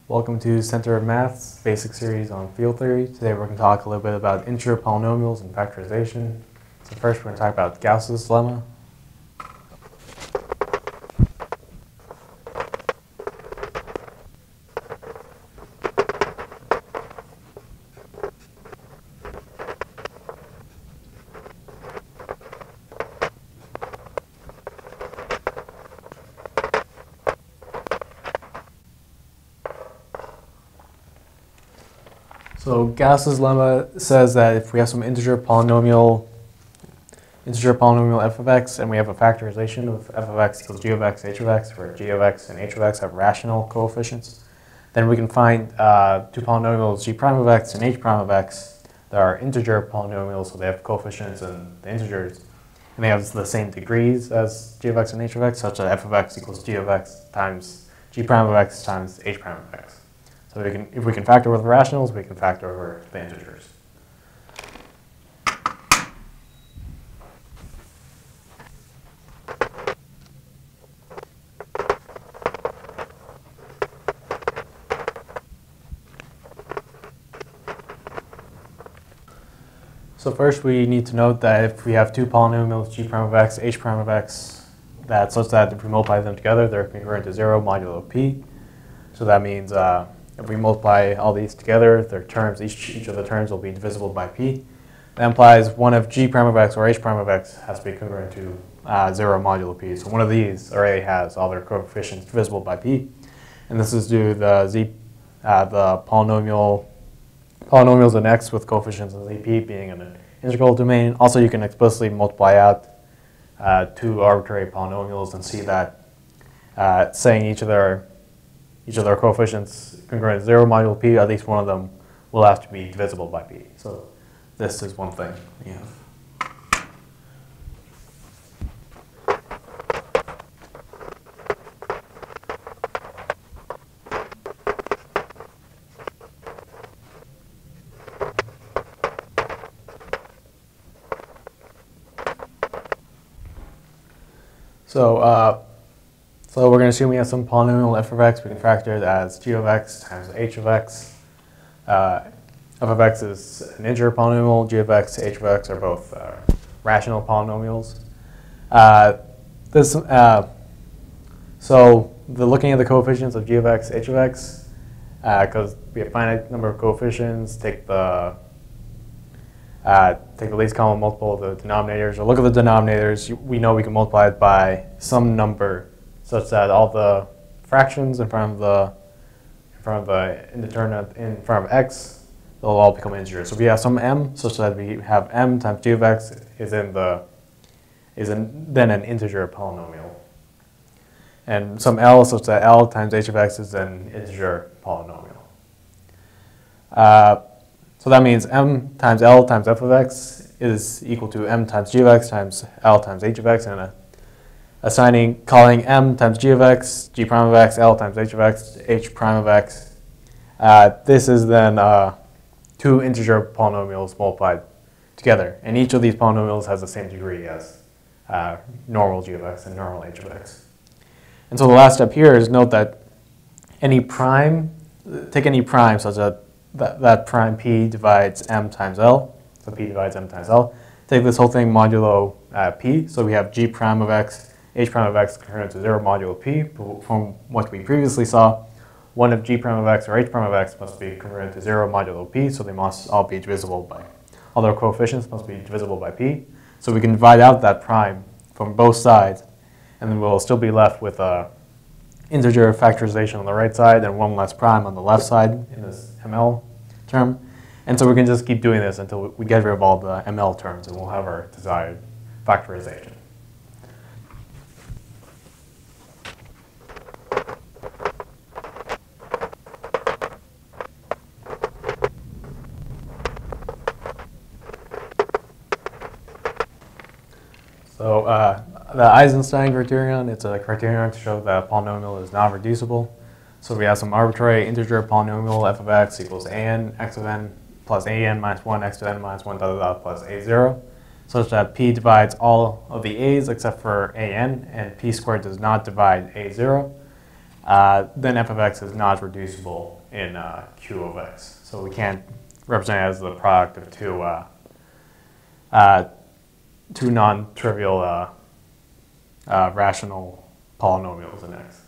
Welcome to Center of Math's basic series on field theory. Today we're going to talk a little bit about integer polynomials and factorization. So first we're going to talk about Gauss's lemma. So Gauss's lemma says that if we have some integer polynomial f of x and we have a factorization of f of x equals g of x, h of x, where g of x and h of x have rational coefficients, then we can find two polynomials g prime of x and h prime of x that are integer polynomials, so they have coefficients in the integers, and they have the same degrees as g of x and h of x, such that f of x equals g of x times g prime of x times h prime of x. So if we can factor over the rationals, we can factor over the integers. So first we need to note that if we have two polynomials, g prime of x, h prime of x, that's such that if we multiply them together, they're congruent to 0 modulo p. So that means if we multiply all these together, their terms, each of the terms will be divisible by p. That implies one of g prime of x or h prime of x has to be congruent to 0 modulo p. So one of these already has all their coefficients divisible by p. And this is due to the polynomials in x with coefficients in zp being an integral domain. Also, you can explicitly multiply out two arbitrary polynomials and see that saying each of their coefficients congruent to 0 modulo p, at least one of them will have to be divisible by p. So this is one thing we have. So we're going to assume we have some polynomial f of x. We can factor it as g of x times h of x. F of x is an integer polynomial. G of x, h of x are both rational polynomials. So looking at the coefficients of g of x, h of x, because we have a finite number of coefficients, take the least common multiple of the denominators, or look at the denominators. We know we can multiply it by some number such that all the fractions in front of indeterminate in front of x, they'll all become integers. So we have some m such that we have m times g of x is then an integer polynomial, and some l such that l times h of x is an integer polynomial. So that means m times l times f of x is equal to m times g of x times l times h of x, and calling m times g of x, g prime of x, l times h of x, h prime of x. This is then two integer polynomials multiplied together, and each of these polynomials has the same degree as normal g of x and normal h of x. And so the last step here is note that take any prime such that prime p divides m times l, so p divides m times l. Take this whole thing modulo p, so we have g prime of x, h prime of x congruent to 0 modulo p. From what we previously saw, one of g prime of x or h prime of x must be congruent to 0 modulo p, so they must all be divisible by, all their coefficients must be divisible by p. So we can divide out that prime from both sides, and then we'll still be left with integer factorization on the right side and one less prime on the left side in this ml term. And so we can just keep doing this until we get rid of all the ml terms, and we'll have our desired factorization. So the Eisenstein Criterion, it's a criterion to show that a polynomial is non-reducible. So we have some arbitrary integer polynomial f of x equals an x of n plus an minus 1 x to n minus 1 plus a0, such that p divides all of the a's except for an, and p squared does not divide a0. then f of x is not reducible in q of x. So we can't represent it as the product of two non-trivial rational polynomials in x.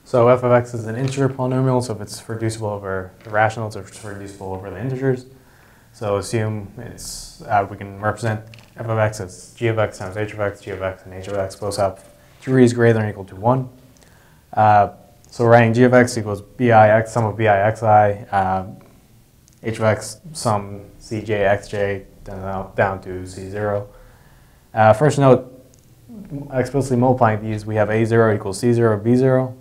So f of x is an integer polynomial, so if it's reducible over the rationals, if it's reducible over the integers. So assume it's we can represent f of x as g of x times h of x, g of x and h of x both have degrees greater than or equal to 1. So we're writing g of x equals bix, sum of bixi, h of x, sum cj, xj, down to c0. First note, explicitly multiplying these, we have a0 equals c0, b0.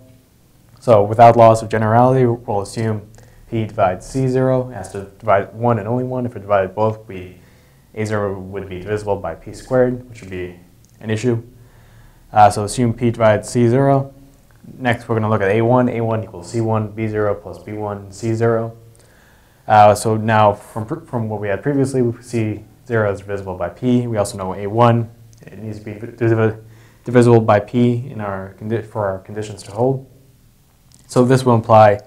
So without loss of generality, we'll assume p divides c0. It has to divide 1 and only 1. If it divided both, a0 would be divisible by p squared, which would be an issue. So assume p divides c0. Next, we're going to look at a1. a1 equals c1, b0 plus b1, c0. So now from what we had previously, we see 0 is divisible by p. We also know a1, it needs to be divisible by p for our conditions to hold. So this will imply,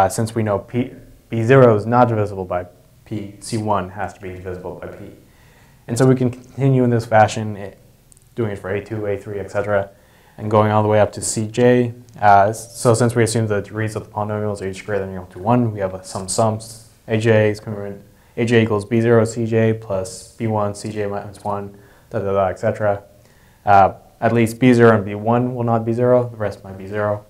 since we know b0 is not divisible by p, c1 has to be divisible by p. And so we can continue in this fashion, doing it for a2, a3, etc., and going all the way up to cj. So since we assume the degrees of the polynomials are each greater than or equal to 1, we have some sums. aj is congruent. aj equals b0 cj plus b1 cj minus 1, etc. At least b0 and b1 will not be 0. The rest might be 0.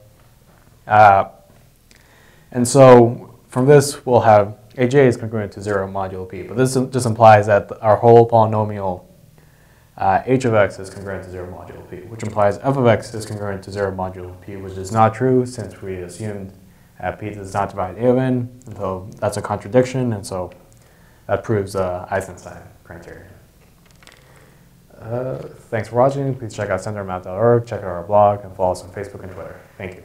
And so from this, we'll have aj is congruent to 0 modulo p. But this just implies that our whole polynomial h of x is congruent to 0 modulo p, which implies f of x is congruent to 0 modulo p, which is not true since we assumed p does not divide a of n. And so that's a contradiction, and so that proves the Eisenstein Criterion. Thanks for watching. Please check out centermath.org, check out our blog, and follow us on Facebook and Twitter. Thank you.